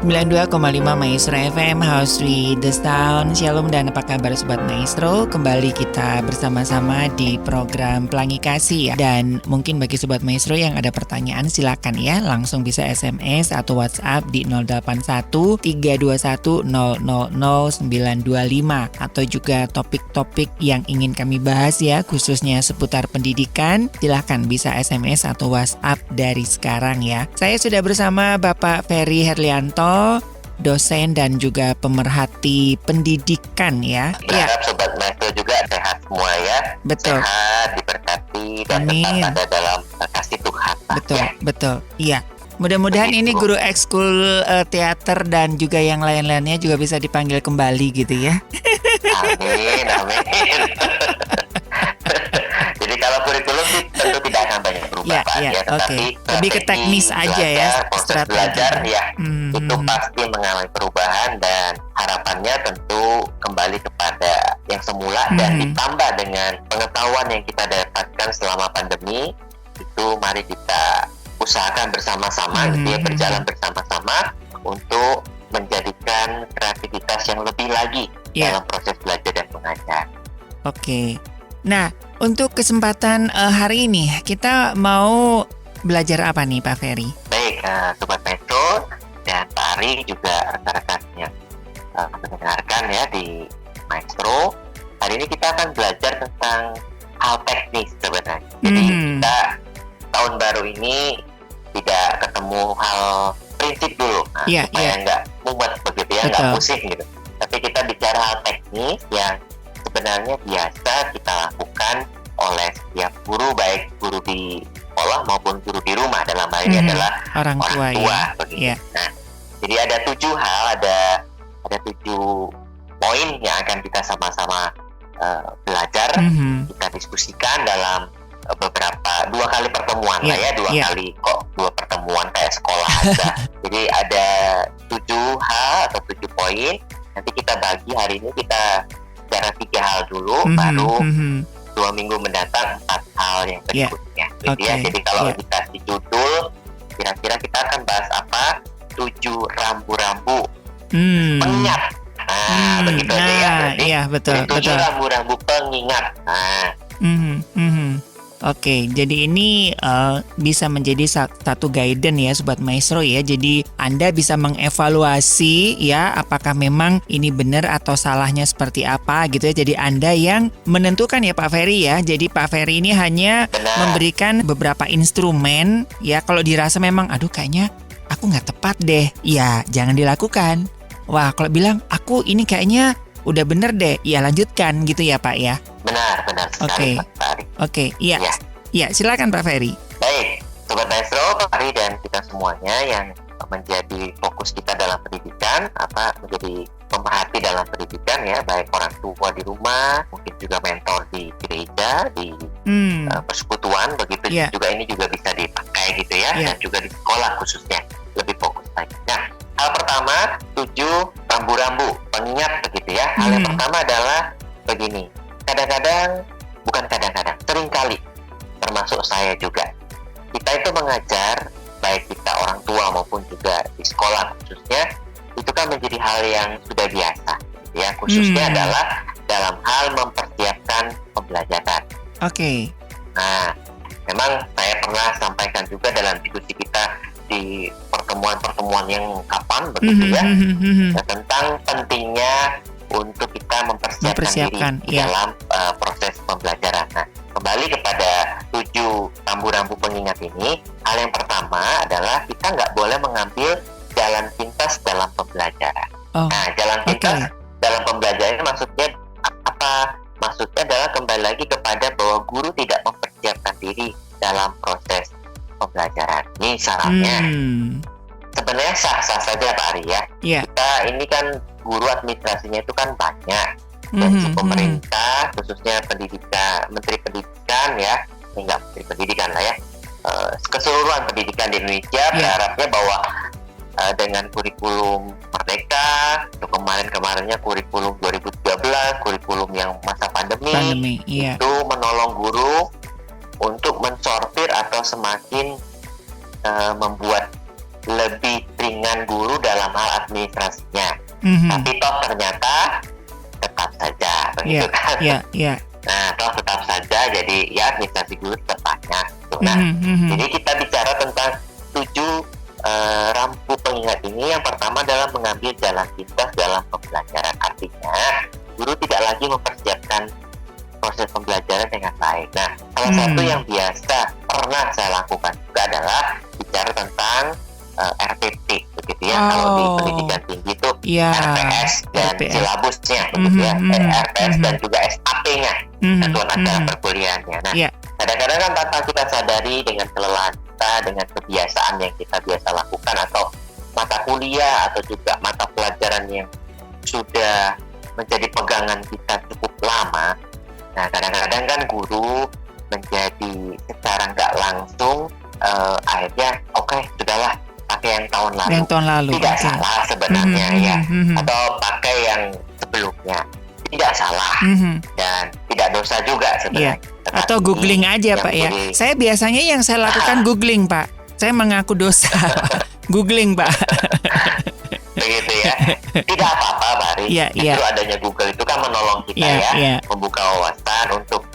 92,5 Maestro FM, House with the Sound. Shalom dan apa kabar Sobat Maestro? Kembali kita bersama-sama di program Pelangi Kasih ya. Dan mungkin bagi Sobat Maestro yang ada pertanyaan silakan ya, langsung bisa SMS atau WhatsApp di 081 321 000 925. Atau juga topik-topik yang ingin kami bahas ya, khususnya seputar pendidikan, silakan bisa SMS atau WhatsApp dari sekarang ya. Saya sudah bersama Bapak Ferry Herlianto, dosen dan juga pemerhati pendidikan ya. Berharap Sobat Maestro juga sehat semua ya. Betul. Sehat, diberkati dan Amin. tetap ada dalam kasih Tuhan. Betul, Ya. betul. Iya. Mudah-mudahan ini guru ekskul teater dan juga yang lain-lainnya juga bisa dipanggil kembali gitu ya. Amin, amin. Jadi kalau kurikulum sih tentu tidak akan banyak berubah, Pak, Ya, ya, tetapi oke. Lebih ke teknis aja ya, proses strategi. belajar ya, Hmm. itu pasti mengalami perubahan dan harapannya tentu kembali kepada yang semula dan ditambah dengan pengetahuan yang kita dapatkan selama pandemi. Itu mari kita usahakan bersama-sama gitu ya, berjalan bersama-sama untuk menjadikan kreativitas yang lebih lagi dalam proses belajar dan mengajar. Oke. Nah, untuk kesempatan hari ini kita mau belajar apa nih Pak Ferry? Baik, Sobat Maestro dan Pak Ari juga rekan-rekan yang mendengarkan ya di Maestro. Hari ini kita akan belajar tentang hal teknis sebenarnya. Jadi kita tahun baru ini tidak ketemu hal prinsip dulu, supaya nggak mumet begitu ya, nggak pusing gitu. Tapi kita bicara hal teknis yang sebenarnya biasa kita lakukan oleh setiap guru, baik guru di sekolah maupun guru di rumah. Dalam hal ini adalah orang tua ya. Begitu. Yeah. Nah, jadi ada 7 hal, ada 7 poin yang akan kita sama-sama belajar, kita diskusikan dalam beberapa 2 kali pertemuan lah ya, 2 kali kok 2 pertemuan kayak sekolah aja. Jadi ada 7 hal atau 7 poin. Nanti kita bagi hari ini kita bicara 3 hal dulu, baru 2 minggu mendatang 4 hal yang berikutnya. Gitu ya. Jadi kalau dikasih judul, kira-kira kita akan bahas apa? 7 rambu-rambu pengingat. Nah, begitu aja ya. Iya, betul. 7 rambu-rambu pengingat. Nah. Oke, jadi ini bisa menjadi satu guidance ya Sobat Maestro ya. Jadi Anda bisa mengevaluasi ya apakah memang ini benar atau salahnya seperti apa gitu ya. Jadi Anda yang menentukan ya Pak Ferry ya. Jadi Pak Ferry ini hanya memberikan beberapa instrumen ya. Kalau dirasa memang aduh kayaknya aku nggak tepat deh, ya jangan dilakukan. Wah, kalau bilang aku ini kayaknya udah bener deh, ya lanjutkan gitu ya Pak ya. Benar sekali Pak Ari. Oke, iya. Ya, silakan Pak Ferry. Baik, Sobat Maestro, Pak Ari dan kita semuanya yang menjadi fokus kita dalam pendidikan, menjadi pemerhati dalam pendidikan ya, baik orang tua di rumah, mungkin juga mentor di gereja, di persekutuan, begitu juga ini juga bisa dipakai gitu ya, dan juga di sekolah khususnya lebih fokus lagi. Nah, hal pertama 7 rambu-rambu pengingat begitu ya. Hal yang pertama adalah begini. Seringkali termasuk saya juga, kita itu mengajar, baik kita orang tua maupun juga di sekolah khususnya, itu kan menjadi hal yang sudah biasa ya, khususnya adalah dalam hal mempersiapkan pembelajaran. Oke. Nah, memang saya pernah sampaikan juga dalam diskusi kita di pertemuan-pertemuan yang kapan begitu ya, tentang pentingnya untuk kita mempersiapkan diri dalam proses pembelajaran. Nah, kembali kepada 7 rambu-rambu pengingat ini, hal yang pertama adalah kita nggak boleh mengambil jalan pintas dalam pembelajaran. Nah, jalan pintas dalam pembelajaran maksudnya apa? Maksudnya adalah kembali lagi kepada bahwa guru tidak mempersiapkan diri dalam proses pembelajaran. Ini syaratnya. Sebenarnya sah-sah saja Pak Ari ya. Kita ini kan guru administrasinya itu kan banyak. Dari pemerintah, khususnya Menteri Pendidikan ya, enggak Menteri Pendidikan lah ya, keseluruhan pendidikan di Indonesia berharapnya bahwa dengan kurikulum Merdeka, itu kemarinnya kurikulum 2013, kurikulum yang masa pandemi itu menolong guru untuk mensortir atau semakin membuat lebih ringan guru dalam hal administrasinya. Mhm. Tapi toh ternyata tetap saja, begitu kan? Iya. Nah, toh tetap saja, jadi ya administrasi guru tetap banyak. Gitu. Nah, Mhm. jadi kita bicara tentang 7 rambu pengingat ini. Yang pertama adalah mengambil jalan pintas dalam pembelajaran. Artinya, guru tidak lagi mempersiapkan proses pembelajaran dengan baik. Nah, salah satu yang biasa pernah saya lakukan juga adalah bicara tentang RPP, begitu ya. Kalau di pendidikan tinggi itu RPS dan silabusnya, begitu ya. RPS dan juga SAP-nya, satuan acara perkuliahannya. Nah, kadang-kadang kan tanpa kita sadari dengan kelelahan kita, dengan kebiasaan yang kita biasa lakukan, atau mata kuliah atau juga mata pelajaran yang sudah menjadi pegangan kita cukup lama. Nah, kadang-kadang kan guru menjadi secara nggak langsung akhirnya sudahlah pakai yang tahun lalu. Tidak salah sebenarnya ya. Atau pakai yang sebelumnya. Tidak salah dan tidak dosa juga sebenarnya. Atau googling aja Pak ya. Saya biasanya yang saya lakukan googling Pak. Saya mengaku dosa. Googling Pak. Begitu ya. Tidak apa-apa Pak Ari. Justru adanya Google itu kan menolong kita membuka wawasan untuk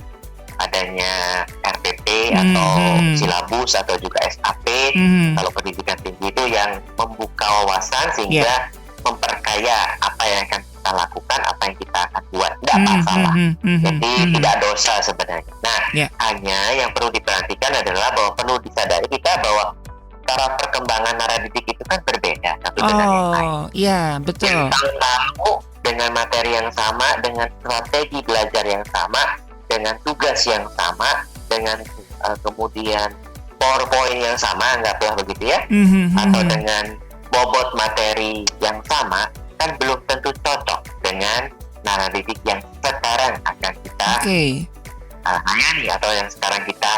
adanya RPP atau silabus atau juga SAP. Kalau pendidikan tinggi itu yang membuka wawasan sehingga memperkaya apa yang akan kita lakukan, apa yang kita akan buat. Tidak masalah. Jadi tidak dosa sebenarnya. Nah, hanya yang perlu diperhatikan adalah bahwa perlu disadari kita bahwa cara perkembangan naradidik itu kan berbeda satu dengan yang lain. Iya, betul. Tahu dengan materi yang sama, dengan strategi belajar yang sama, dengan tugas yang sama, dengan kemudian PowerPoint yang sama, anggaplah begitu ya, atau dengan bobot materi yang sama, kan belum tentu cocok dengan naradidik yang sekarang akan kita layani atau yang sekarang kita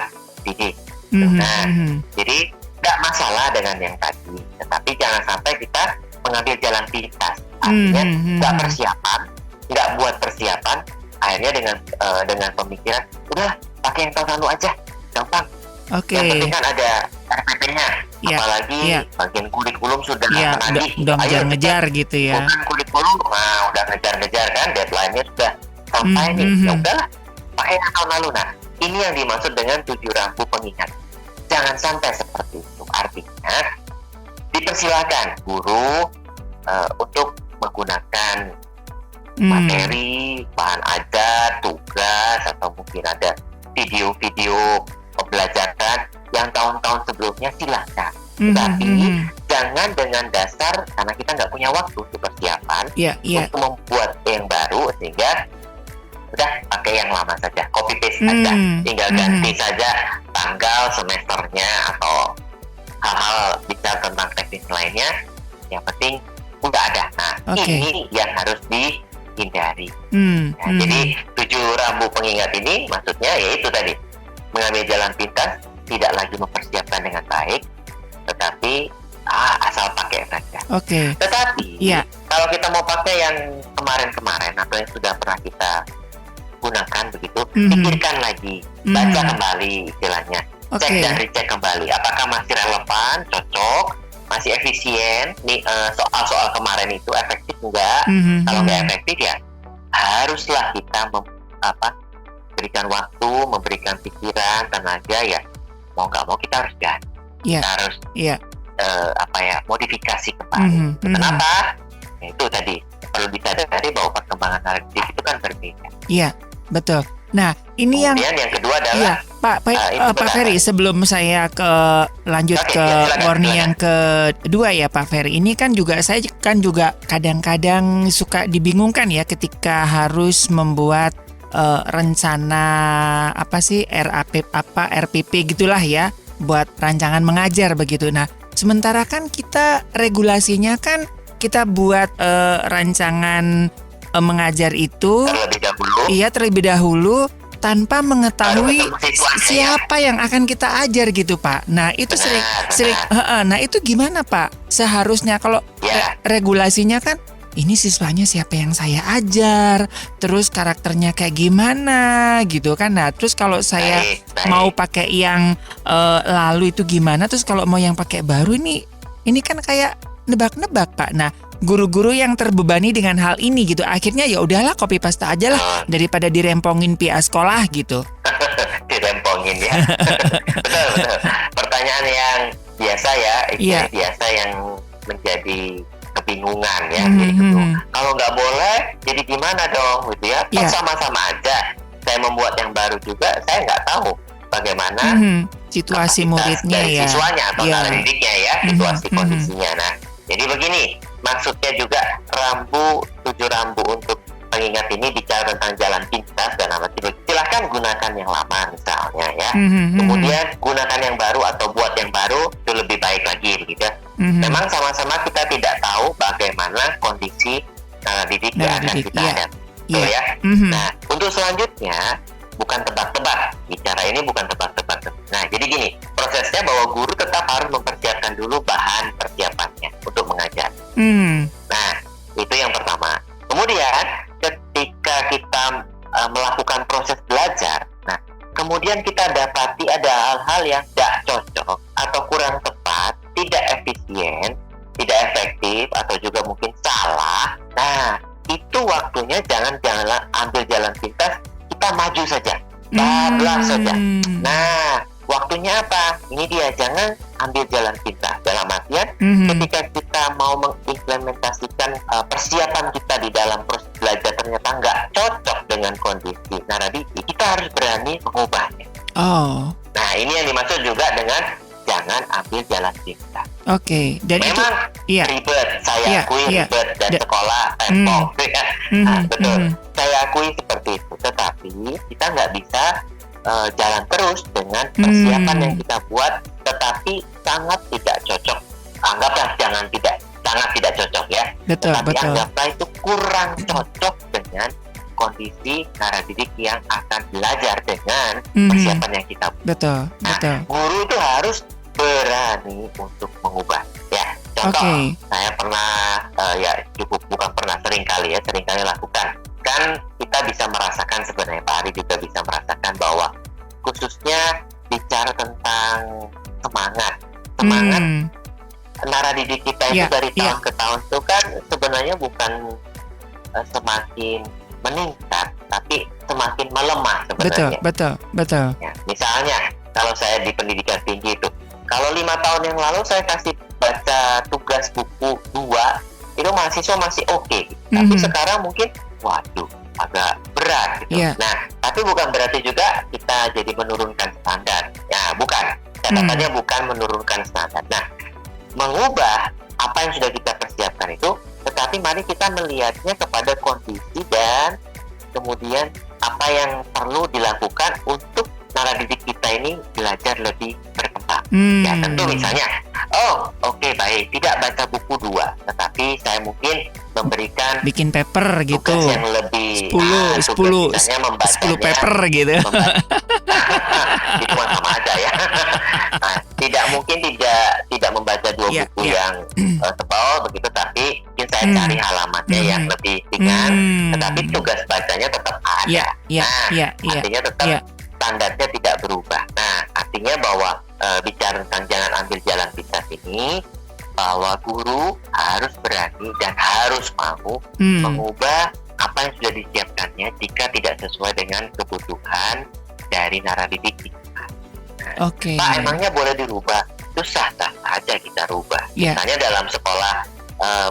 didik. Nah, jadi tidak masalah dengan yang tadi, tetapi jangan sampai kita mengambil jalan pintas. Artinya nggak persiapan, nggak buat persiapan, akhirnya dengan pemikiran udah pakai yang tahun lalu aja, gampang. Yang penting kan ada RPP-nya, apalagi bagian kurikulum sudah udah ngejar-ngejar gitu ya. Bukan kurikulum, udah ngejar-ngejar kan, deadline-nya sudah sampai nih. Ya udahlah, pakai yang tahun lalu. Nah, ini yang dimaksud dengan 7 rambu pengingat. Jangan sampai seperti itu. Artinya dipersilakan guru untuk menggunakan materi, bahan ajar, tugas, atau mungkin ada video-video pembelajaran yang tahun-tahun sebelumnya, silakan. Tapi jangan dengan dasar karena kita nggak punya waktu untuk persiapan untuk membuat yang baru, sehingga udah pakai yang lama saja, copy paste saja, tinggal ganti saja tanggal, semesternya, atau hal-hal bicara tentang teknis lainnya. Yang penting udah ada. Nah, ini yang harus dihindari. Jadi 7 rambu pengingat ini maksudnya yaitu tadi, mengambil jalan pintas, tidak lagi mempersiapkan dengan baik, tetapi asal pakai saja. Tetapi kalau kita mau pakai yang kemarin-kemarin atau yang sudah pernah kita gunakan begitu, pikirkan lagi, baca kembali istilahnya, cek dan recheck kembali, apakah masih relevan, cocok, masih efisien, nih soal-soal kemarin itu efektif enggak? Kalau nggak efektif ya haruslah kita berikan waktu, memberikan pikiran, tenaga, ya mau nggak mau kita harus ganti, kita harus modifikasi kembali. Kenapa? Ya, itu tadi perlu disadari bahwa perkembangan narratif itu kan berbeda. Iya, betul. Nah, ini kemudian yang kedua adalah Pak Ferry, sebelum saya lanjut ke warning yang kedua ya Pak Ferry. Ini kan juga saya juga kadang-kadang suka dibingungkan ya ketika harus membuat rencana RPP gitulah ya, buat rancangan mengajar begitu. Nah, sementara kan kita regulasinya kan kita buat rancangan mengajar itu terlebih dahulu tanpa mengetahui siapa yang akan kita ajar gitu Pak. Nah itu sering. Nah itu gimana Pak? Seharusnya kalau regulasinya kan ini siswanya siapa yang saya ajar, terus karakternya kayak gimana gitu kan. Nah terus kalau saya mau pakai yang lalu itu gimana? Terus kalau mau yang pakai baru ini ini kan kayak nebak-nebak Pak. Nah, guru-guru yang terbebani dengan hal ini gitu, akhirnya ya udahlah copy paste aja lah daripada dirempongin pihak sekolah gitu. Dirempongin ya. Betul. Pertanyaan yang biasa ya, biasa yang menjadi kebingungan ya. Jadi kalau nggak boleh, jadi gimana dong gitu ya? Sama-sama aja. Saya membuat yang baru juga, saya nggak tahu bagaimana situasi muridnya dari ya, siswanya atau didiknya ya, situasi kondisinya. Nah, jadi begini, maksudnya juga 7 rambu untuk pengingat ini bicara tentang jalan pintas dan apa sih? Silahkan gunakan yang lama misalnya ya. Kemudian gunakan yang baru atau buat yang baru itu lebih baik lagi gitu. Memang sama-sama kita tidak tahu bagaimana kondisi didik yang akan kita hadapi. Ya. Nah, untuk selanjutnya bukan tebak-tebak. Bicara ini bukan tebak-tebak. Nah, jadi gini, prosesnya bahwa guru tetap harus mempersiapkan dulu bahan persiapannya untuk mengajar. Nah, itu yang pertama. Kemudian ketika kita melakukan proses belajar, nah kemudian kita dapati ada hal-hal yang tidak cocok atau kurang tepat, tidak efisien, tidak efektif, atau juga mungkin salah. Nah, itu waktunya jangan ambil jalan pintas, kita maju saja, bablas saja. Nah, waktunya apa? Ini dia, jangan ambil jalan pintas. Dalam artian, ketika kita mau mengimplementasikan persiapan kita di dalam proses belajar ternyata nggak cocok dengan kondisi naradidik, kita harus berani mengubahnya. Nah, ini yang dimaksud juga dengan jangan ambil jalan pintas. Dan memang itu, ribet, saya akui ribet dan sekolah tempong. Betul, saya akui seperti itu. Tetapi kita nggak bisa jalan terus dengan persiapan yang kita buat, tetapi sangat tidak cocok. Anggaplah sangat tidak cocok ya. Tetapi anggaplah itu kurang cocok dengan kondisi naradidik yang akan belajar dengan persiapan yang kita buat. Nah, guru itu harus berani untuk mengubah. Ya, contoh, saya pernah sering kali lakukan. Kan kita bisa merasakan sebenarnya, Pak Ari juga bisa merasakan bahwa khususnya bicara tentang semangat naradidik kita itu dari tahun ke tahun itu kan sebenarnya bukan semakin meningkat, tapi semakin melemah sebenarnya. Betul. Ya, misalnya kalau saya di pendidikan tinggi itu, kalau 5 tahun yang lalu saya kasih baca tugas buku 2, itu mahasiswa masih oke. Tapi sekarang mungkin waduh, agak berat gitu. Nah, tapi bukan berarti juga kita jadi menurunkan standar. Ya, bukan. Catatannya bukan menurunkan standar. Nah, mengubah apa yang sudah kita persiapkan itu, tetapi mari kita melihatnya kepada kondisi dan kemudian apa yang perlu dilakukan untuk naradidik kita ini belajar lebih berkembang. Ya, tentu misalnya, baik, tidak baca buku 2, tetapi saya mungkin memberikan bikin paper gitu, tugas yang lebih 10 paper gitu. Itu sama aja ya. Nah, tidak membaca 2 buku yang tebal begitu, tapi mungkin saya cari halamannya yang lebih ringan, tetapi tugas bacanya tetap ada. Artinya tetap standarnya tidak berubah. Nah, artinya bahwa bicara tentang jangan ambil jalan pintas ini, bahwa guru harus berani dan harus mau mengubah apa yang sudah disiapkannya jika tidak sesuai dengan kebutuhan dari naradidik kita. Pak, emangnya boleh dirubah? Itu sah-sah saja kita rubah. Misalnya dalam sekolah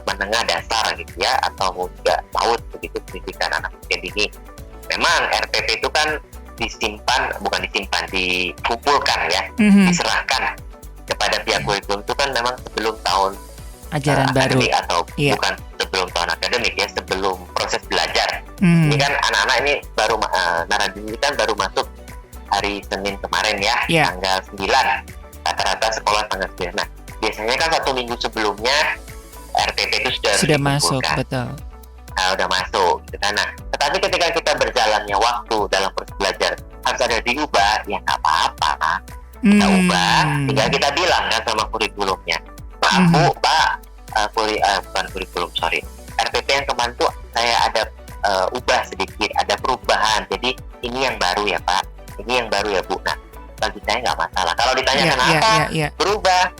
menengah dasar gitu ya, atau juga PAUD begitu, pendidikan anak usia dini. Memang RPP itu kan dikumpulkan ya, diserahkan kepada pihak kurikulum itu kan memang sebelum tahun ajaran baru atau bukan sebelum tahun akademik ya, sebelum proses belajar. Ini kan anak-anak ini baru naradidik kan baru masuk hari Senin kemarin ya, tanggal 9. Rata-rata sekolah tanggal 9. Nah, biasanya kan 1 minggu sebelumnya RPP itu sudah masuk, betul. Udah masuk gitu kan. Nah, tetapi ketika kita berjalannya waktu dalam proses belajar harus ada diubah, ya nggak apa-apa, kita ubah, tinggal kita bilang kan sama kurikulumnya, bukan kurikulum, RPP yang kemarin tuh saya ada ubah sedikit, ada perubahan, jadi ini yang baru ya Pak, ini yang baru ya Bu. Nah, bagi saya nggak masalah. Kalau ditanya kenapa berubah,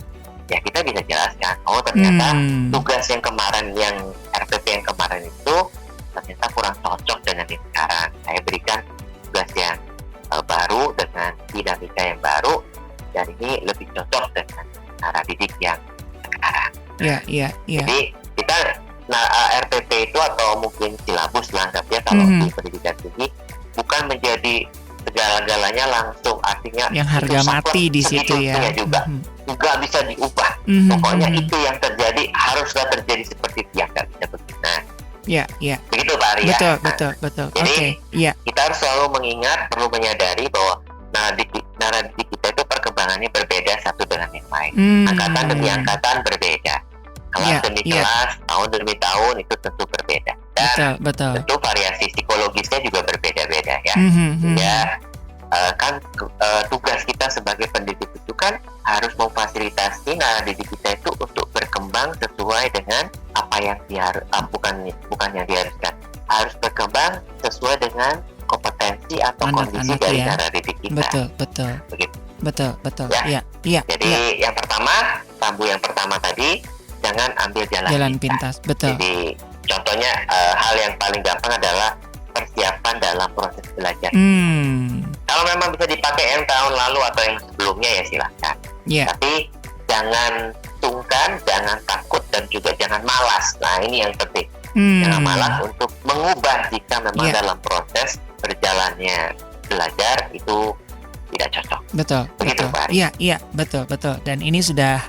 ya kita bisa jelaskan, oh ternyata Hmm. tugas yang kemarin, yang RPP yang kemarin itu ternyata kurang cocok dengan yang sekarang. Saya berikan tugas yang baru dengan dinamika yang baru, dan ini lebih cocok dengan cara didik yang sekarang. Iya. Jadi kita RPP itu atau mungkin silabus lah kalau di pendidikan tinggi bukan menjadi segala-galanya langsung, artinya Yang harga mati di situ ya. juga nggak bisa diubah. Pokoknya itu yang terjadi haruslah terjadi seperti itu, ya nggak bisa begitu. Nah, Iya. begitu Pak Ari. Betul. Jadi Oke. Iya. kita harus selalu mengingat, perlu menyadari bahwa nara didik kita itu perkembangannya berbeda satu dengan yang lain. Angkatan demi angkatan berbeda. Kelas demi kelas, tahun demi tahun itu tentu berbeda. Dan Betul. tentu variasi psikologisnya juga berbeda-beda ya. Ya, tugas kita sebagai pendidik itu kan harus memfasilitasi nara didik kita itu untuk berkembang sesuai dengan apa yang bukan yang diharuskan. Harus berkembang sesuai dengan kompetensi atau kondisi dari nara didik kita. Betul. Begitu. Betul. Ya. Iya. Jadi yang pertama, rambu yang pertama tadi, jangan ambil jalan pintas. Betul. Jadi contohnya hal yang paling gampang adalah persiapan dalam proses belajar. Kalau memang bisa dipakai yang tahun lalu atau yang sebelumnya ya silahkan. Tapi jangan sungkan, jangan takut, dan juga jangan malas. Nah ini yang penting. Jangan malas untuk mengubah jika memang dalam proses berjalannya belajar itu tidak cocok. Betul. Pak. Iya, betul. Dan ini sudah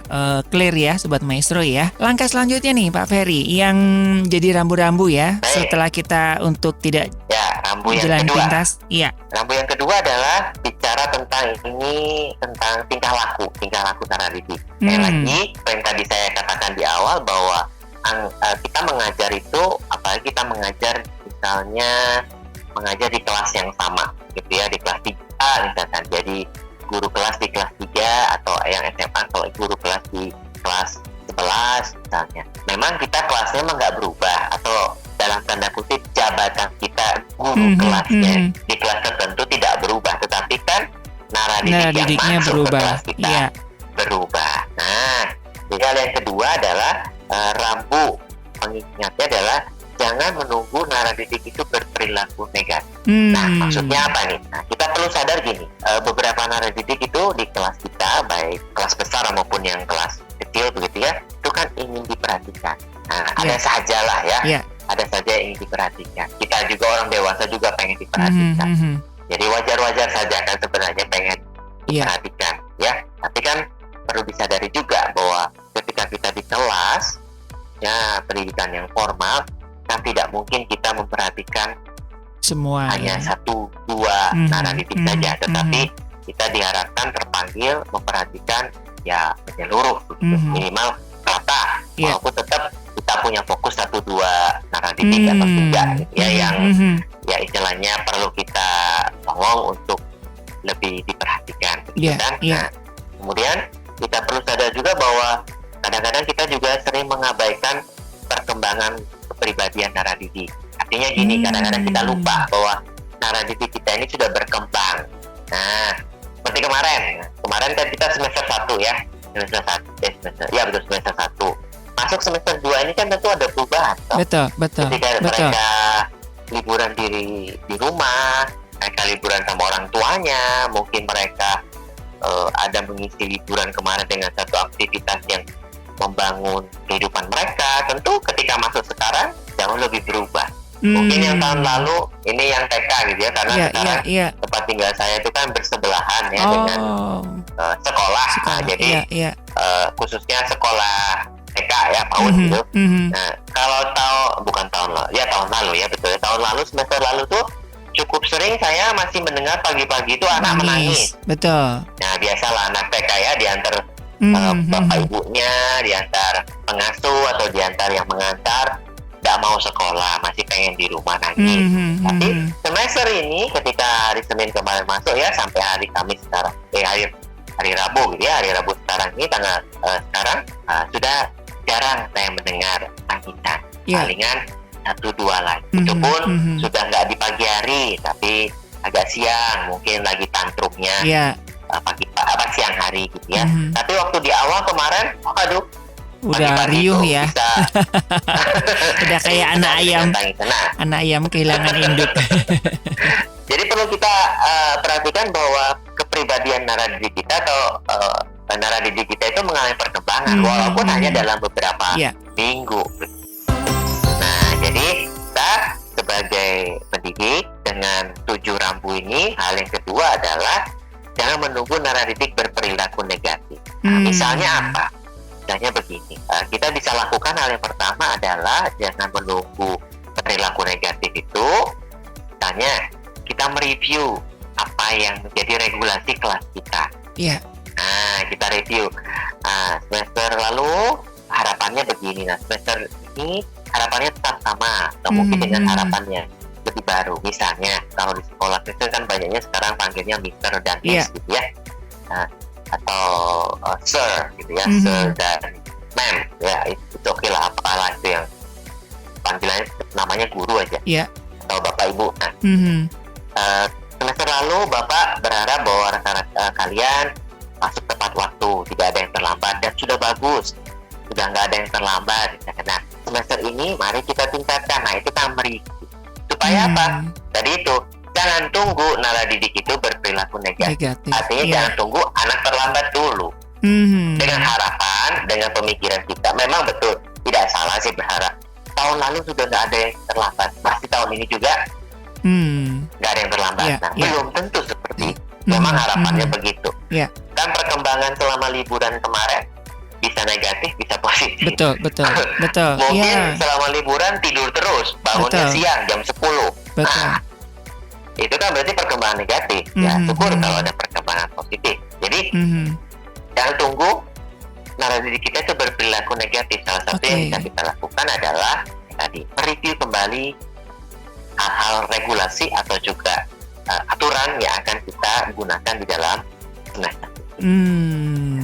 clear ya Sobat Maestro ya. Langkah selanjutnya nih Pak Ferry, yang jadi rambu-rambu ya. Baik. Setelah kita untuk tidak rambu yang jalan kedua. Pintas. Iya. Rambu yang kedua adalah bicara tentang tingkah laku nara didik. Sekali lagi, yang tadi saya katakan di awal bahwa kita mengajar itu, apalagi kita mengajar misalnya mengajar di kelas yang sama gitu ya, di kelas 3 misalkan, jadi guru kelas di kelas 3 atau yang SMA kalau guru kelas di kelas 11 misalnya. Memang kita kelasnya memang nggak berubah, atau dalam tanda kutip jabatan kita guru kelasnya di kelas tertentu tidak berubah, tetapi kan nara didik yang masuk berubah. Ke kelas kita berubah. Nah, jadi hal yang kedua adalah rambu pengingatnya adalah jangan menunggu nara didik itu berperilaku negatif. Nah, maksudnya apa nih? Nah, kita perlu sadar gini, beberapa nara didik itu di kelas kita, baik kelas besar maupun yang kelas kecil begitu ya, itu kan ingin diperhatikan. Nah, ada sajalah ya, ada saja yang ingin diperhatikan. Kita juga orang dewasa juga pengen diperhatikan. Jadi wajar-wajar saja kan sebenarnya pengen diperhatikan ya. Tapi kan perlu disadari juga bahwa ketika kita di kelas ya pendidikan yang formal, kan tidak mungkin kita memperhatikan semua hanya satu dua nara didik saja, tetapi kita diharapkan terpanggil memperhatikan ya menyeluruh minimal rata, walaupun tetap kita punya fokus satu dua nara didik atau tiga gitu ya, yang ya istilahnya perlu kita tolong untuk lebih diperhatikan gitu kan. Nah, kemudian kita perlu sadar juga bahwa kadang-kadang kita juga sering mengabaikan perkembangan kepribadian nara didik. Artinya gini, kadang-kadang kita lupa bahwa nara didik kita ini sudah berkembang. Nah, seperti kemarin kan kita semester 1 ya, semester 1. Masuk semester 2 ini kan tentu ada perubahan. Betul. Ketika mereka liburan di rumah, mereka liburan sama orang tuanya, mungkin mereka ada mengisi liburan kemarin dengan satu aktivitas yang membangun kehidupan mereka. Tentu ketika masuk sekarang jauh lebih berubah. Mungkin yang tahun lalu ini yang TK gitu ya, karena sekarang tempat tinggal saya itu kan bersebelahan ya dengan sekolah. Nah, jadi khususnya sekolah TK ya PAUD gitu. Nah, kalau tahun lalu ya, betul ya, tahun lalu semester lalu tuh cukup sering saya masih mendengar pagi-pagi itu anak menangis. Betul. Nah, biasalah anak TK ya, diantar bapak ibunya, diantar pengasuh atau diantar yang mengantar, tidak mau sekolah, masih pengen di rumah nangis. Tapi semester ini ketika hari Senin kemarin masuk ya, sampai hari Kamis sekarang, hari Rabu gitu ya, hari Rabu sekarang ini sekarang sudah jarang saya mendengar tangisan. Palingan 1-2 lagi. Itu pun sudah nggak di pagi hari, tapi agak siang, mungkin lagi tantrumnya siang hari gitu ya. Tapi waktu di awal kemarin, aduh, udah pagi-pagi riuh tuh ya. bisa Udah kayak anak ayam. Nah, Anak ayam kehilangan induk. jadi perlu kita perhatikan bahwa kepribadian naradidik kita atau naradidik kita itu mengalami perkembangan walaupun hanya dalam beberapa minggu. Nah, jadi kita sebagai pendidik dengan 7 rambu ini, hal yang kedua adalah jangan menunggu naradidik berperilaku negatif. Nah, misalnya apa? Misalnya begini, kita bisa lakukan hal yang pertama adalah jangan menunggu perilaku negatif itu. Misalnya kita mereview apa yang menjadi regulasi kelas kita. Iya. Nah, kita review. Semester lalu harapannya begini. Nah, semester ini harapannya tetap sama, atau mungkin dengan harapannya lebih baru. Misalnya kalau di sekolah itu kan banyaknya sekarang panggilnya Mister dan Miss gitu ya. Nah, atau Sir gitu ya, Sir dan Ma'am ya, itu oke lah, apalah itu yang panggilannya namanya guru aja. Atau Bapak Ibu. Nah, semester lalu Bapak berharap bahwa rekan-rekan kalian masuk tepat waktu, tidak ada yang terlambat, dan sudah bagus, sudah nggak ada yang terlambat. Nah, semester ini mari kita tingkatkan. Nah, itu kan mereview. Supaya apa? Tadi itu, jangan tunggu naradidik itu berperilaku negatif. Artinya jangan tunggu anak terlambat dulu. Dengan harapan, dengan pemikiran kita, memang betul, tidak salah sih berharap. Tahun lalu sudah nggak ada yang terlambat, pasti tahun ini juga nggak ada yang terlambat. Belum tentu seperti itu. Memang harapannya begitu. Kan perkembangan selama liburan kemarin bisa negatif, bisa positif. Betul. Mungkin selama liburan tidur terus, bangunnya siang jam 10. Nah, itu kan berarti perkembangan negatif. Ya, syukur kalau ada perkembangan positif. Jadi jangan tunggu naradidik kita itu berperilaku negatif. Salah satu yang bisa kita lakukan adalah tadi mereview kembali hal-hal regulasi atau juga aturan yang akan kita gunakan di dalam semester.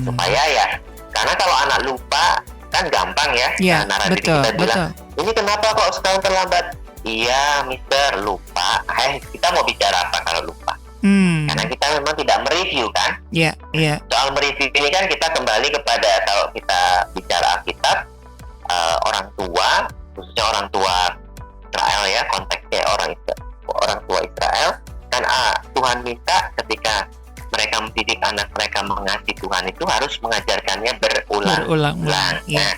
Supaya ya, karena kalau anak lupa kan gampang ya. Naradidik kita bilang, ini kenapa kok sekarang terlambat? Iya, Mister, lupa. Kita mau bicara apa kalau lupa? Karena kita memang tidak mereview kan? Soal mereview ini kan kita kembali kepada, kalau kita bicara Alkitab, orang tua, khususnya orang tua Israel ya, konteksnya orang tua Israel, kan Tuhan minta ketika mereka mendidik anak mereka mengasihi Tuhan itu harus mengajarkannya berulang-ulang. Nah,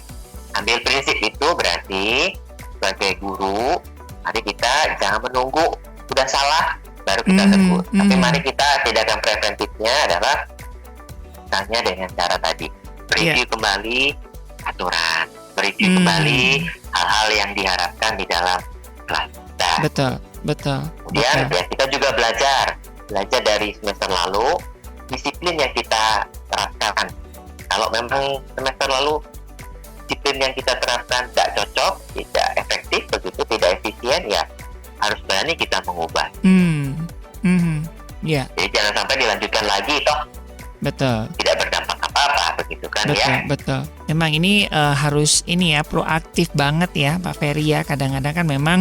ambil prinsip itu berarti sebagai guru, mari kita jangan menunggu sudah salah baru kita tegur. Tapi mari kita tindakan preventifnya adalah misalnya dengan cara tadi, review kembali aturan, review kembali hal-hal yang diharapkan di dalam kelas kita. Betul. Kemudian ya kita juga belajar dari semester lalu, disiplin yang kita terapkan. Kalau memang semester lalu disiplin yang kita terapkan tidak cocok, tidak efektif, begitu tidak efisien, ya harus berani kita mengubah. Jadi jangan sampai dilanjutkan lagi toh. Betul. Tidak berdampak apa-apa, begitu kan ya. Betul. Memang ini harus proaktif banget ya Pak Ferry ya. Kadang-kadang kan memang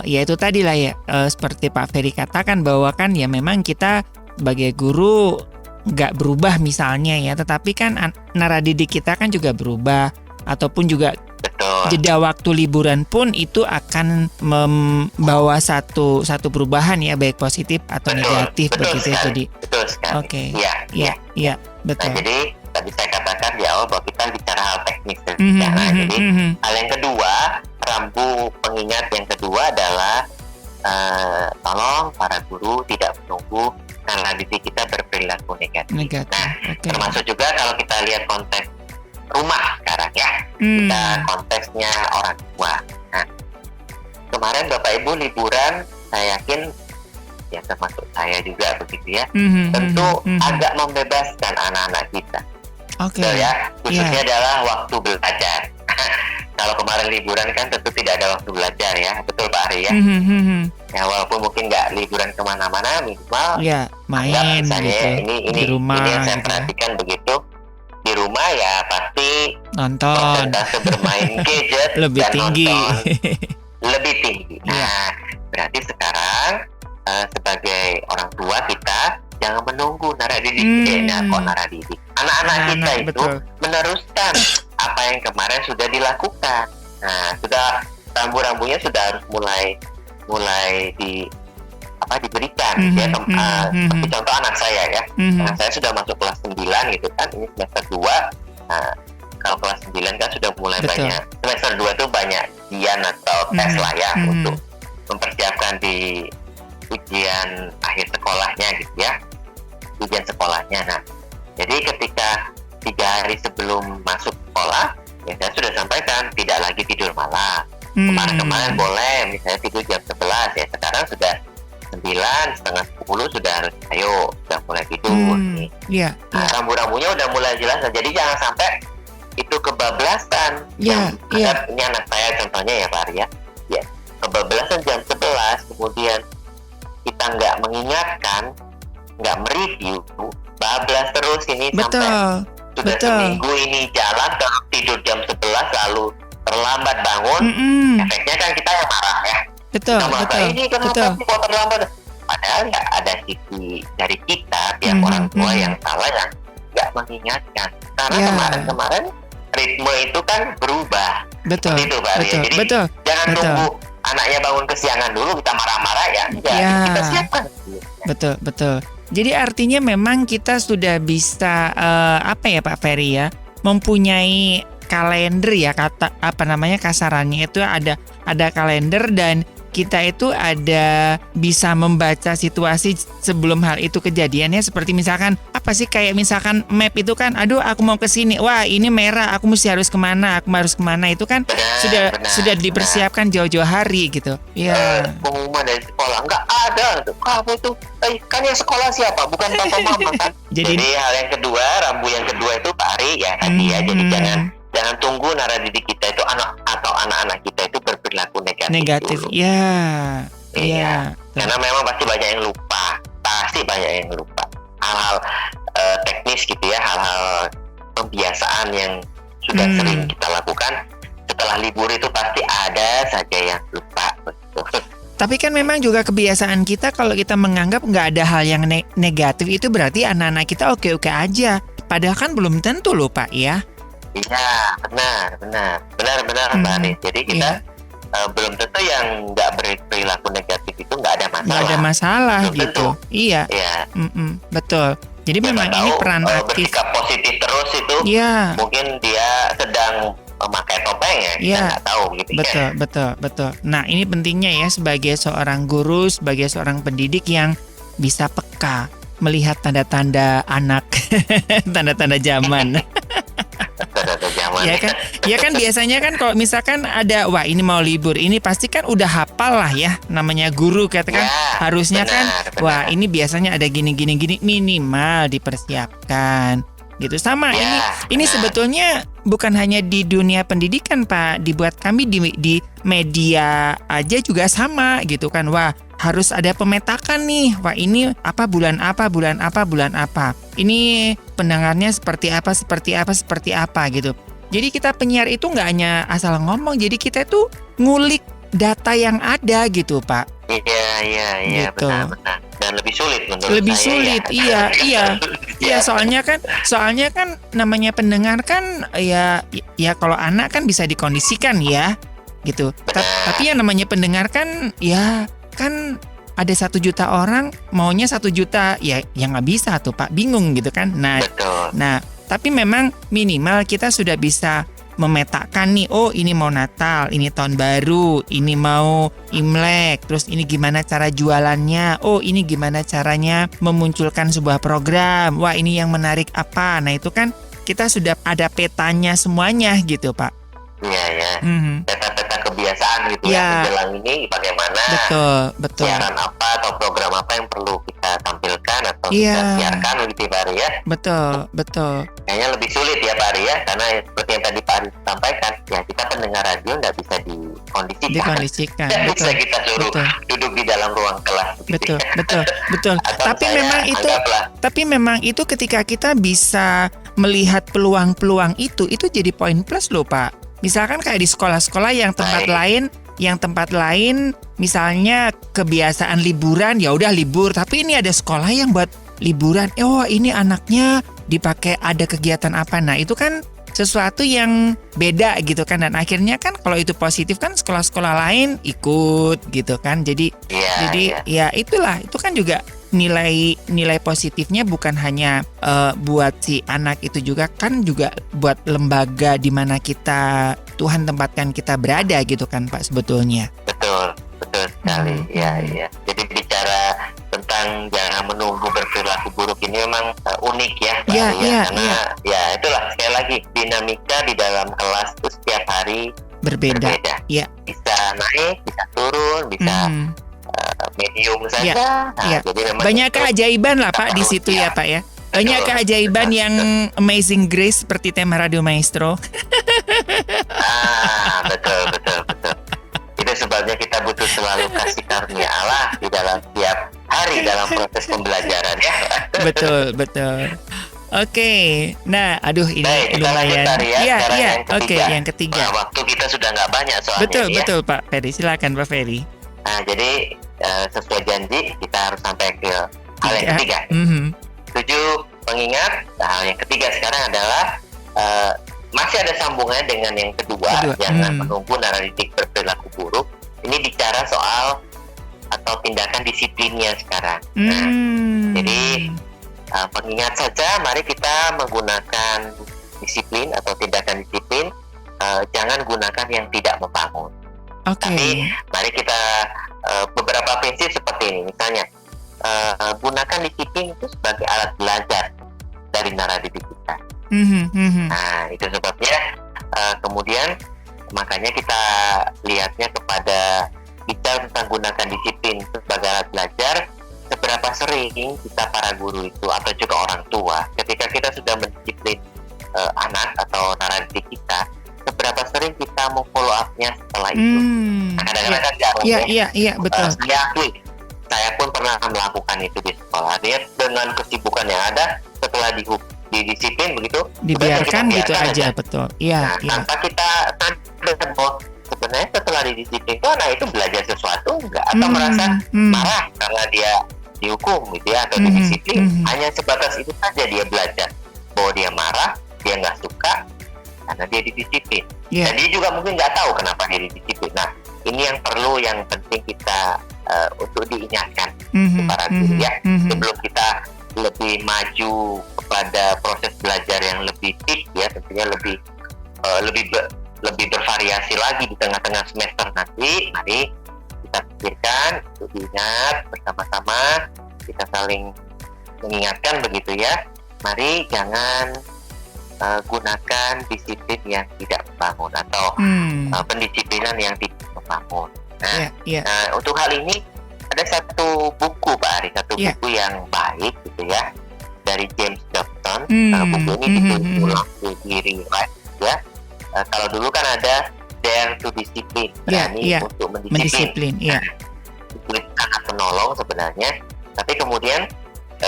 ya itu tadi lah ya, seperti Pak Ferry katakan bahwa kan ya memang kita sebagai guru nggak berubah misalnya ya, tetapi kan naradidik kita kan juga berubah, ataupun juga jeda waktu liburan pun itu akan membawa satu perubahan ya, baik positif atau negatif begitu ya. Jadi Iya, betul. Nah, jadi tadi saya katakan di awal bahwa kita bicara hal teknis. Jadi hal yang kedua, rambu pengingat yang kedua adalah tolong para guru tidak menunggu naradidik kita berperilaku negatif. Nah, termasuk juga kalau kita lihat konteks rumah sekarang ya, kita konteksnya orang tua. Nah, kemarin Bapak Ibu liburan, saya yakin ya termasuk saya juga begitu ya, tentu agak membebaskan anak-anak kita. Ya, khususnya adalah waktu belajar. Kalau kemarin liburan kan tentu tidak ada waktu belajar ya, betul Pak Ari ya. Ya walaupun mungkin nggak liburan kemana-mana, minimal main misalnya gitu, ini di rumah ini yang saya gitu. perhatikan begitu. Di rumah ya pasti nonton, persentase bermain gadget lebih dan tinggi. lebih tinggi. Nah, berarti sekarang sebagai orang tua kita jangan menunggu naradidik. Naradidik. Anak-anak kita itu betul. meneruskan apa yang kemarin sudah dilakukan. Nah, sudah rambu-rambunya sudah harus mulai diberikan. Seperti contoh anak saya ya. Anak saya sudah masuk kelas 9 gitu kan, ini semester 2. Nah, kalau kelas 9 kan sudah mulai banyak. Semester 2 itu banyak ujian atau tes lah ya untuk mempersiapkan di ujian akhir sekolahnya gitu ya. Ujian sekolahnya. Nah, jadi ketika 3 hari sebelum masuk sekolah, ya saya sudah sampaikan tidak lagi tidur malam. Kemarin boleh misalnya tidur jam 11, ya sekarang sudah 9, setengah 10 sudah harus sudah mulai tidur. Nah, rambu-rambunya udah mulai jelas. Jadi jangan sampai itu kebablasan. Ini anak saya contohnya ya Pak Arya. Ya, kebablasan jam 11, kemudian kita nggak mengingatkan, nggak mereview, bablas terus ini sampai sudah seminggu ini jalan tidur jam 11 lalu terlambat bangun. Efeknya kan kita yang marah ya. Ini kenapa sih kok terlambat? Padahal ya ada sisi dari kita pihak orang tua yang salah, yang nggak mengingatkan. Karena kemarin ritme itu kan berubah. Betul. Itu Pak Arya. Jadi jangan tunggu anaknya bangun kesiangan dulu kita marah-marah ya. Kita siapkan. Betul. Jadi artinya memang kita sudah bisa Pak Ferry ya, mempunyai kalender ya, kasarannya itu ada kalender, dan kita itu ada bisa membaca situasi sebelum hal itu kejadiannya. Seperti misalkan kayak misalkan map itu kan, aduh aku mau ke sini, wah ini merah, aku harus kemana itu kan sudah dipersiapkan jauh-jauh hari gitu. Pengumuman dari sekolah nggak ada, kamu itu kan yang sekolah siapa, bukan papa mama kan. Jadi hal yang kedua, rambu yang kedua itu Pak Ari ya tadi ya. Jadi jangan tunggu naradidik kita itu anak-anak kita itu berperilaku negatif. Iya. Karena memang pasti banyak yang lupa. Hal-hal teknis gitu ya, hal-hal kebiasaan yang sudah sering kita lakukan setelah libur itu pasti ada saja yang lupa. Tapi kan memang juga kebiasaan kita, kalau kita menganggap nggak ada hal yang negatif, itu berarti anak-anak kita oke-oke aja. Padahal kan belum tentu loh Pak ya. Iya, benar Mbak Anis. Jadi kita belum tentu yang nggak berperilaku negatif itu nggak ada masalah. Nggak ada masalah belum gitu. Tentu. Iya. Betul. Jadi memang ini peran aktif. Bersikap positif terus itu. Mungkin dia sedang memakai topeng ya. Kita nggak tahu gitu. Betul. Nah ini pentingnya ya, sebagai seorang guru, sebagai seorang pendidik yang bisa peka melihat tanda-tanda anak, tanda-tanda zaman. Ya kan biasanya kan kalau misalkan ada, wah ini mau libur, ini pasti kan udah hafal lah ya, namanya guru katakan harusnya benar. Wah ini biasanya ada gini minimal dipersiapkan gitu. Sama ini sebetulnya bukan hanya di dunia pendidikan Pak, dibuat kami di media aja juga sama gitu kan. Wah harus ada pemetakan nih. Wah ini bulan apa. Ini pendengarnya seperti apa gitu. Jadi kita penyiar itu nggak hanya asal ngomong, jadi kita itu ngulik data yang ada gitu Pak. Iya, gitu. Benar. Dan lebih sulit menurut saya. Lebih sulit, iya. Soalnya kan namanya pendengar kan ya kalau anak kan bisa dikondisikan ya, gitu. Tapi yang namanya pendengar kan ya kan ada 1 juta orang maunya 1 juta ya nggak bisa tuh Pak, bingung gitu kan. Nah tapi memang minimal kita sudah bisa memetakan nih, oh ini mau Natal, ini tahun baru, ini mau Imlek, terus ini gimana cara jualannya, oh ini gimana caranya memunculkan sebuah program, wah ini yang menarik apa. Nah itu kan kita sudah ada petanya semuanya gitu Pak. Iya. Peta-peta kebiasaan gitu ya, menjelang ini bagaimana, betul. siaran apa atau program apa yang perlu kita tampilkan atau kita siarkan gitu Pak Ari ya. Betul. Kayaknya lebih sulit ya Pak Ari ya, karena seperti yang tadi Pak Ari sampaikan, ya kita pendengar radio nggak bisa dikondisikan. Nggak bisa kita suruh duduk di dalam ruang kelas. Betul. Tapi memang itu ketika kita bisa melihat peluang-peluang itu jadi poin plus loh Pak. Misalkan kayak di sekolah-sekolah yang tempat lain misalnya kebiasaan liburan ya udah libur, tapi ini ada sekolah yang buat liburan, oh ini anaknya dipakai ada kegiatan apa. Nah itu kan sesuatu yang beda gitu kan, dan akhirnya kan kalau itu positif kan sekolah-sekolah lain ikut gitu kan. Jadi ya itulah, itu kan juga nilai positifnya bukan hanya buat si anak itu juga kan, juga buat lembaga di mana Tuhan tempatkan kita berada gitu kan Pak sebetulnya. Betul sekali. Ya. Jadi bicara tentang jangan menunggu berperilaku buruk ini memang unik ya, karena ya itulah sekali lagi dinamika di dalam kelas itu setiap hari berbeda. Ya. Bisa naik, bisa turun, bisa medium saja. Jadi memang banyak keajaiban lah Pak di situ ya Pak ya. Banyak keajaiban yang Amazing Grace seperti tema Radio Maestro. Betul. Itu sebabnya kita butuh selalu kasih karunia Allah di dalam setiap hari dalam proses pembelajaran ya. Betul. Oke, nah, ini lumayan. Yang ketiga. Waktu kita sudah nggak banyak soalnya. Betul Pak Ferry, silakan Pak Ferry. Nah, jadi sesuai janji kita harus sampai ke hal yang ketiga. 7 pengingat. Hal yang ketiga sekarang adalah masih ada sambungannya dengan yang kedua. Jangan menunggu narasi berperilaku buruk. Ini bicara soal atau tindakan disiplinnya sekarang. Jadi pengingat saja, mari kita menggunakan disiplin atau tindakan disiplin. Jangan gunakan yang tidak membangun. Tapi mari kita beberapa prinsip seperti ini. Misalnya gunakan disiplin itu sebagai alat belajar dari narasi kita. Nah, itu sebabnya kemudian makanya kita lihatnya kepada bicara tentang gunakan disiplin sebagai alat belajar. Seberapa sering kita para guru itu atau juga orang tua ketika kita sudah mendisiplin anak atau narasi kita, seberapa sering kita mau follow up-nya setelah itu. Kadang-kadang kan jarang betul. Saya pun pernah melakukan itu di sekolah. Dia dengan kesibukan yang ada, setelah didisiplin begitu, dibiarkan gitu aja. Betul. Tanpa kita sadar bahwa sebenarnya setelah didisiplin itu anak itu belajar sesuatu enggak, atau merasa marah karena dia dihukum gitu ya, atau didisiplin. Hanya sebatas itu saja dia belajar bahwa dia marah, dia nggak suka karena dia didisiplin. Dan dia juga mungkin nggak tahu kenapa dia didisiplin. Nah, ini yang penting kita untuk diingatkan para guru ya, sebelum kita lebih maju kepada proses belajar yang lebih deep ya, tentunya lebih bervariasi lagi di tengah-tengah semester nanti. Mari kita pikirkan, untuk diingat bersama-sama, kita saling mengingatkan begitu ya. Mari jangan gunakan disiplin yang tidak membangun atau pendisiplinan yang tidak membangun. Nah, untuk hal ini ada satu buku Pak Ari, buku yang baik gitu ya, dari James Dobson. Buku ini ditulis ulang di ya. Kalau dulu kan ada Dare to Discipline, berani untuk mendisiplin. Ditulis sangat menolong sebenarnya, tapi kemudian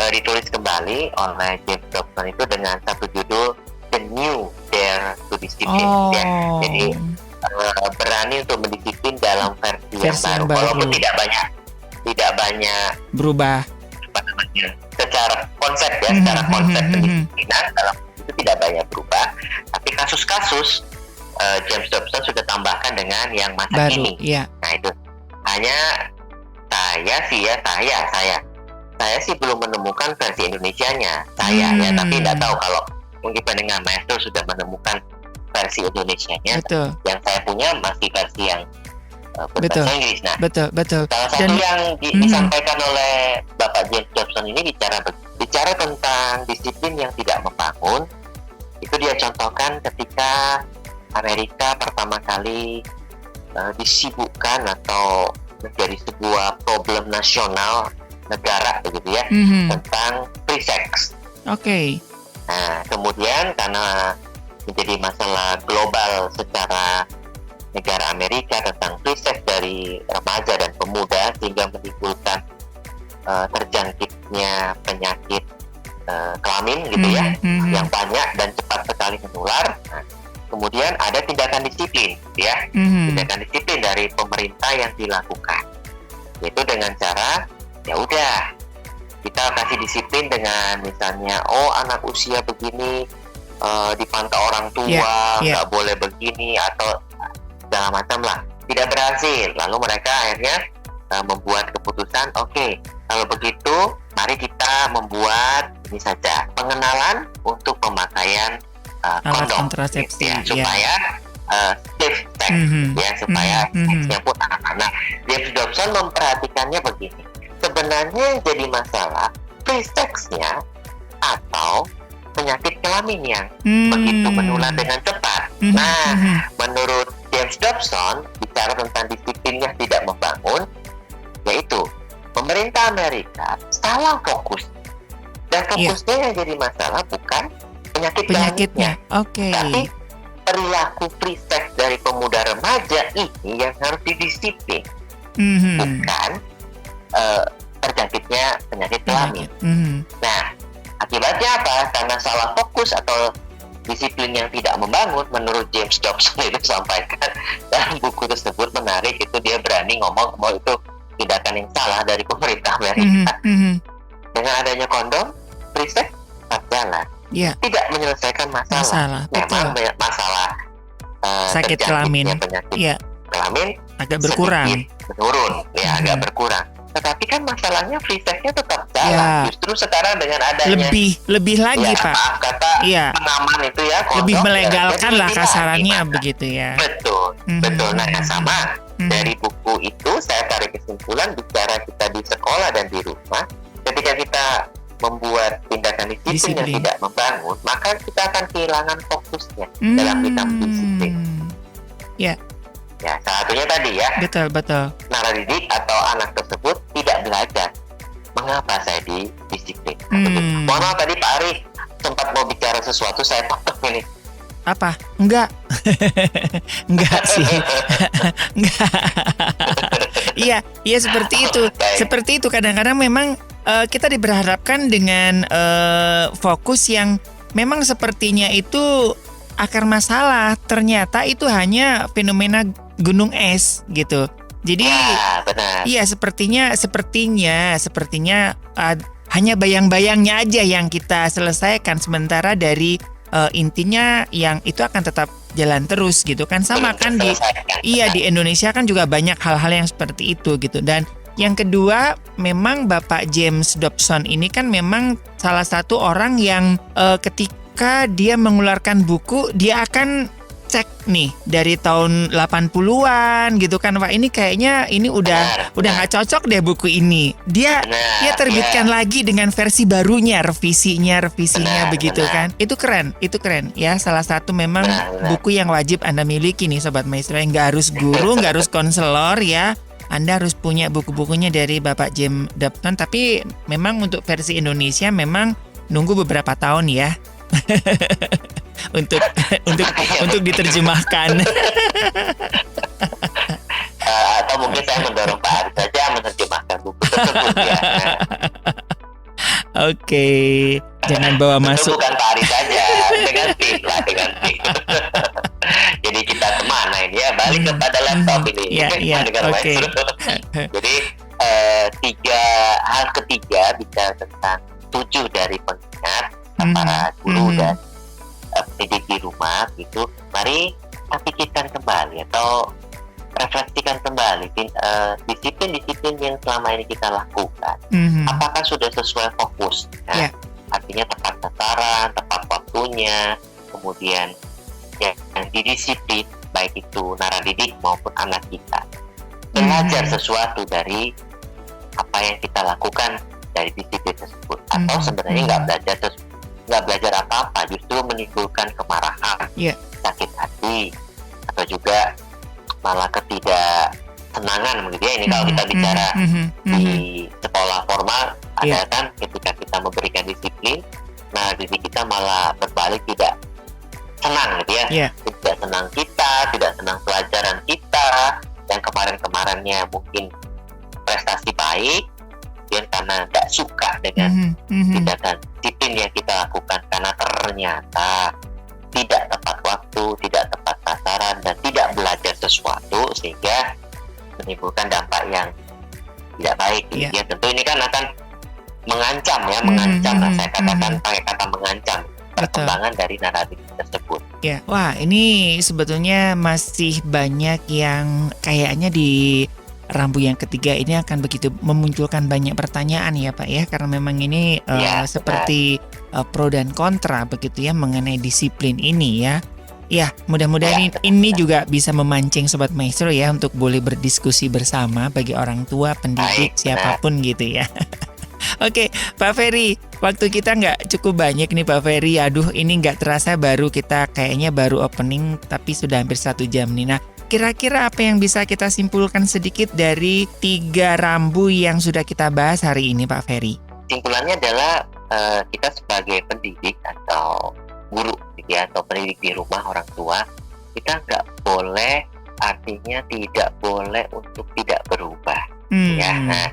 ditulis kembali oleh James Dobson itu dengan satu judul The New Dare to Discipline. Jadi berani untuk mendisiplin dalam versi yang baru. Walaupun tidak banyak berubah secara konsep ya, secara konsep pendisiplinan dalam itu tidak banyak berubah, tapi kasus-kasus James Dobson sudah tambahkan dengan yang masa kini. Nah itu hanya saya sih belum menemukan versi Indonesianya ya, tapi tidak tahu kalau mungkin pendengar Maestro sudah menemukan versi Indonesianya. Yang saya punya masih versi yang berbahasa Inggris. Nah, betul. Salah satu yang disampaikan oleh Bapak James Dobson ini bicara tentang disiplin yang tidak membangun. Itu dia contohkan ketika Amerika pertama kali disibukkan atau menjadi sebuah problem nasional negara begitu ya, tentang free sex. Nah, kemudian karena menjadi masalah global secara negara Amerika tentang free sex dari remaja dan pemuda, sehingga menimbulkan terjangkitnya penyakit kelamin gitu ya, yang banyak dan cepat sekali menular. Nah, kemudian ada tindakan disiplin ya, tindakan disiplin dari pemerintah yang dilakukan, yaitu dengan cara ya udah kita kasih disiplin dengan misalnya, anak usia begini dipantau orang tua, nggak boleh begini atau segala macam lah, tidak berhasil. Lalu mereka akhirnya membuat keputusan, oke, kalau begitu mari kita membuat ini saja, pengenalan untuk pemakaian alat kondom kontrasepsi, ya, supaya safe sex, ya, supaya seksnya pun anak-anak. James Dobson memperhatikannya begini, sebenarnya yang jadi masalah free sex-nya atau penyakit kelamin yang begitu menular dengan cepat. Nah, menurut James Dobson, bicara tentang disiplinnya tidak membangun, yaitu pemerintah Amerika salah fokus, dan fokusnya yang jadi masalah bukan penyakitnya, tapi perilaku free sex dari pemuda remaja ini yang harus didisiplin, bukan terjangkitnya penyakit kelamin. Nah, akibatnya apa? Karena salah fokus atau disiplin yang tidak membangun, menurut James Dobson itu sampaikan dalam buku tersebut, menarik itu, dia berani ngomong bahwa itu tindakan yang salah dari pemerintah Amerika. Dengan adanya kondom, free sex tetap jalan. Tidak menyelesaikan masalah. Memang masalah sakit kelamin, penyakit kelamin agak berkurang, menurun, agak berkurang. Tetapi kan masalahnya free sex-nya tetap jalan. Justru sekarang dengan adanya lebih lagi, Pak. Maaf kata pengaman itu ya, kondom, lebih melegalkan lah kasarannya begitu ya. Betul. Nah, yang sama dari buku itu saya tarik kesimpulan, bicara kita di sekolah dan di rumah, ketika kita membuat tindakan disiplin yang tidak membangun, maka kita akan kehilangan fokusnya dalam kita disiplin. Ya, salah satunya tadi ya. Betul. Naradidik atau anak tersebut tidak belajar mengapa saya disiplin. Mohon maaf tadi Pak Ari sempat mau bicara sesuatu, saya potong ini. Apa? Enggak sih. Enggak. Iya seperti itu. Seperti itu, kadang-kadang memang kita diberhadapkan dengan fokus yang memang sepertinya itu akar masalah, ternyata itu hanya fenomena gunung es gitu. Jadi sepertinya hanya bayang-bayangnya aja yang kita selesaikan, sementara dari intinya yang itu akan tetap jalan terus gitu kan. Sama kan di Indonesia kan juga banyak hal-hal yang seperti itu gitu. Dan yang kedua, memang Bapak James Dobson ini kan memang salah satu orang yang ketika dia mengeluarkan buku, dia akan cek nih dari tahun 80-an gitu kan. Wah, ini kayaknya ini udah nggak cocok deh buku ini. Dia terbitkan lagi dengan versi barunya, revisinya begitu kan. Itu keren ya. Salah satu memang buku yang wajib Anda miliki nih Sobat Maestro. Nggak harus guru, nggak harus konselor ya. Anda harus punya buku-bukunya dari Bapak James Dobson, tapi memang untuk versi Indonesia memang nunggu beberapa tahun ya. untuk diterjemahkan. Atau mungkin saya mendorong Pak Ari saja menerjemahkan buku tersebut ya. Oke, jangan bawa masuk. Bukan Pak Ari saja, dengan tim. Jadi kita kemana ini ya? Balik kepada laptop ini. Oke. Jadi hal ketiga bicara tentang 7 dari pengingat para guru dan pendidik di rumah gitu. Mari kita pikirkan kembali atau refleksikan kembali disiplin-disiplin yang selama ini kita lakukan. Apakah sudah sesuai fokus? Artinya tepat sasaran, tepat waktunya, kemudian yang didisiplin, baik itu naradidik maupun anak kita. Belajar sesuatu dari apa yang kita lakukan dari disiplin tersebut, atau sebenarnya nggak belajar apa-apa, justru menimbulkan kemarahan, sakit hati, atau juga malah ketidaksenangan begitu ya. Ini kalau kita bicara di sekolah formal, ada kan ketika kita memberikan disiplin, nah diri kita malah berbalik tidak senang gitu ya. Tidak senang kita, tidak senang pelajaran kita, yang kemarin-kemarinnya mungkin prestasi baik, kemudian karena tidak suka dengan tindakan disiplin yang kita lakukan, karena ternyata tidak tepat waktu, tidak tepat sasaran, dan tidak belajar sesuatu, sehingga menimbulkan dampak yang tidak baik. Ya tentu ini kan akan mengancam ya, mengancam lah saya katakan pakai kata mengancam perkembangan dari naratif tersebut. Ya, wah ini sebetulnya masih banyak yang kayaknya di rambu yang ketiga ini akan begitu memunculkan banyak pertanyaan ya Pak ya, karena memang ini seperti pro dan kontra begitu ya mengenai disiplin ini ya. Ya, mudah-mudahan ini juga bisa memancing Sobat Maestro ya untuk boleh berdiskusi bersama bagi orang tua, pendidik, siapapun gitu ya. Oke, Pak Ferry, waktu kita nggak cukup banyak nih Pak Ferry. Aduh, ini nggak terasa kayaknya baru opening tapi sudah hampir 1 jam nih. Nah, kira-kira apa yang bisa kita simpulkan sedikit dari 3 rambu yang sudah kita bahas hari ini Pak Ferry? Simpulannya adalah kita sebagai pendidik atau guru ya, atau pendidik di rumah orang tua, kita nggak boleh, artinya tidak boleh untuk tidak berubah ya. Nah,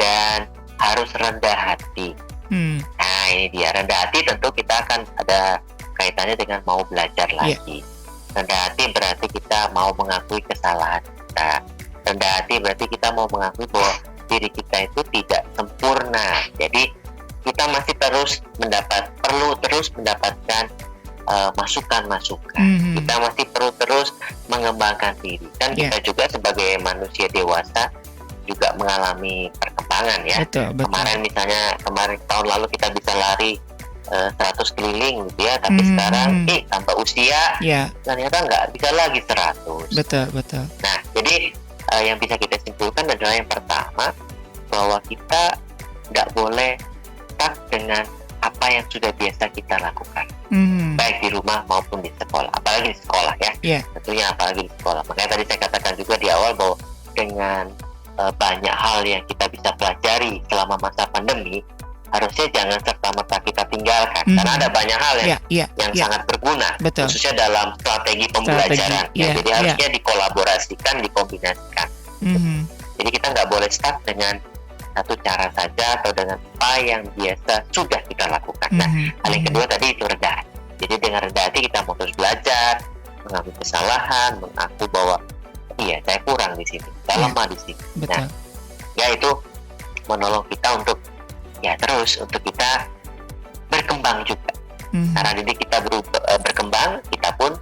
dan harus rendah hati. Nah ini dia, rendah hati tentu kita akan ada kaitannya dengan mau belajar lagi. Rendah hati berarti kita mau mengakui kesalahan kita. Rendah hati berarti kita mau mengakui bahwa diri kita itu tidak sempurna. Jadi kita masih perlu terus mendapatkan masukan-masukan. Kita masih perlu terus mengembangkan diri. Dan kita juga sebagai manusia dewasa juga mengalami perkembangan ya. Betul. Kemarin tahun lalu kita bisa lari 100 keliling gitu ya, tapi sekarang tambah usia ternyata nggak bisa lagi 100. Betul. Nah, jadi yang bisa kita simpulkan adalah yang pertama, bahwa kita nggak boleh stuck dengan apa yang sudah biasa kita lakukan, baik di rumah maupun di sekolah, apalagi di sekolah ya. Tentunya apalagi di sekolah. Makanya tadi saya katakan juga di awal bahwa dengan banyak hal yang kita bisa pelajari selama masa pandemi, harusnya jangan serta-merta kita tinggalkan, karena ada banyak hal yang sangat berguna, khususnya dalam strategi pembelajaran. Jadi harusnya dikolaborasikan, dikombinasikan. Jadi kita nggak boleh stuck dengan satu cara saja atau dengan apa yang biasa sudah kita lakukan. Nah, hal yang kedua tadi itu rendah hati. Jadi dengan rendah hati kita mau terus belajar, mengakui kesalahan, mengaku bahwa iya saya kurang di sini, saya lemah di sini. Nah, ya itu menolong kita untuk terus untuk kita berkembang juga. Karena didik kita berkembang, kita pun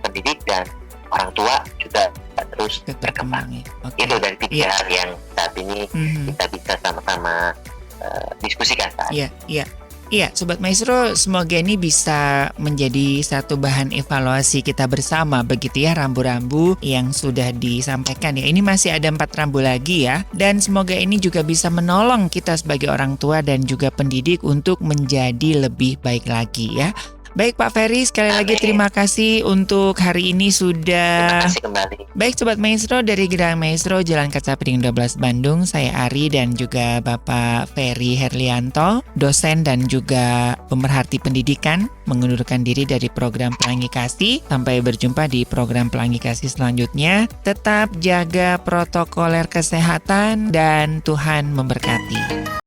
pendidik dan orang tua juga terus berkembang. Itu dari 3 hal yang saat ini kita bisa sama-sama diskusikan saat ini. Iya, Sobat Maestro, semoga ini bisa menjadi satu bahan evaluasi kita bersama begitu ya, rambu-rambu yang sudah disampaikan ya. Ini masih ada 4 rambu lagi ya, dan semoga ini juga bisa menolong kita sebagai orang tua dan juga pendidik untuk menjadi lebih baik lagi ya. Baik Pak Ferry, sekali lagi terima kasih untuk hari ini sudah. Terima kasih kembali. Baik Sobat Maestro, dari Gerang Maestro Jalan Kaca Piring 12 Bandung, saya Ari dan juga Bapak Ferry Herlianto, dosen dan juga pemerhati pendidikan, mengundurkan diri dari program Pelangi Kasih. Sampai berjumpa di program Pelangi Kasih selanjutnya. Tetap jaga protokoler kesehatan dan Tuhan memberkati.